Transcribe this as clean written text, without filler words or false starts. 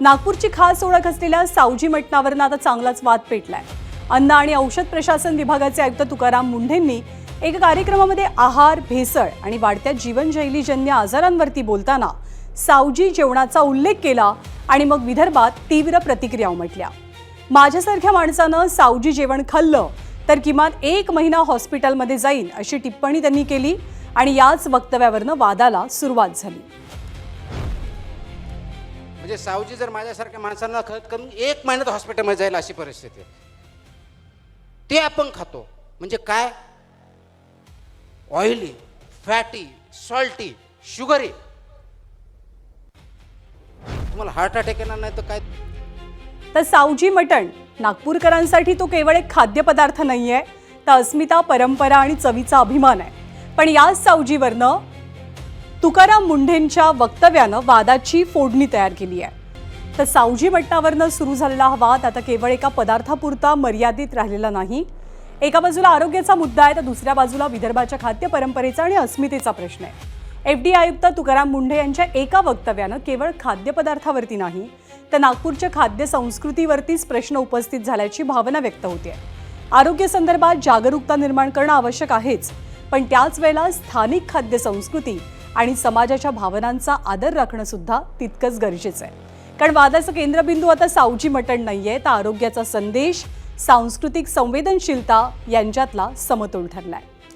नागपूरची खास ओळख असलेल्या सावजी मटणावरून आता चांगलाच वाद पेटलाय। अन्न आणि औषध प्रशासन विभागाचे आयुक्त तुकाराम मुंढेंनी एका कार्यक्रमामध्ये आहार, भेसळ आणि वाढत्या जीवनशैलीजन्य आजारांवरती बोलताना सावजी जेवणाचा उल्लेख केला आणि मग विदर्भात तीव्र प्रतिक्रिया उमटल्या। माझ्यासारख्या माणसानं सावजी जेवण खाल्लं तर किमान 1 महिना हॉस्पिटलमध्ये जाईन अशी टिप्पणी त्यांनी केली आणि याच वक्तव्यावरून वादाला सुरुवात झाली। म्हणजे सावजी जर माझ्यासारख्या माणसांना खत करून 1 महिन्यात हॉस्पिटलमध्ये जाईल अशी परिस्थिती आहे। ते आपण खातो म्हणजे काय? Oily, fatty, salty, sugary. तुम्हाला हार्ट अटॅक येणार नाही तर काय? तर सावजी मटण नागपूरकरांसाठी तो केवळ एक खाद्यपदार्थ नाहीये, तर अस्मिता, परंपरा आणि चवीचा अभिमान आहे। पण याच सावजीवरनं तुकाराम मुंढेंच्या वक्तव्यानं वादाची फोडणी तयार केली आहे। तर सावजी मटणावरनं सुरू झालेला हा वाद आता केवळ एका पदार्थापुरता मर्यादित राहिलेला नाही। एका बाजूला आरोग्याचा मुद्दा आहे तर दुसऱ्या बाजूला विदर्भाच्या खाद्य परंपरेचा आणि अस्मितेचा प्रश्न आहे। एफडीए आयुक्त तुकाराम मुंढे यांच्या एका वक्तव्यानं केवळ खाद्यपदार्थावरती नाही तर नागपूरच्या खाद्य संस्कृतीवरतीच प्रश्न उपस्थित झाल्याची भावना व्यक्त होते। आरोग्य संदर्भात जागरूकता निर्माण करणं आवश्यक आहेच, पण त्याच वेळेला स्थानिक खाद्य संस्कृती आणि समाजाच्या भावनांचा आदर राखणं सुद्धा तितकंच गरजेचं आहे। कारण वादाचा केंद्रबिंदू आता सावजी मटण नाहीये, तर आरोग्याचा संदेश, सांस्कृतिक संवेदनशीलता यांच्यातला समतोल ठरलाय।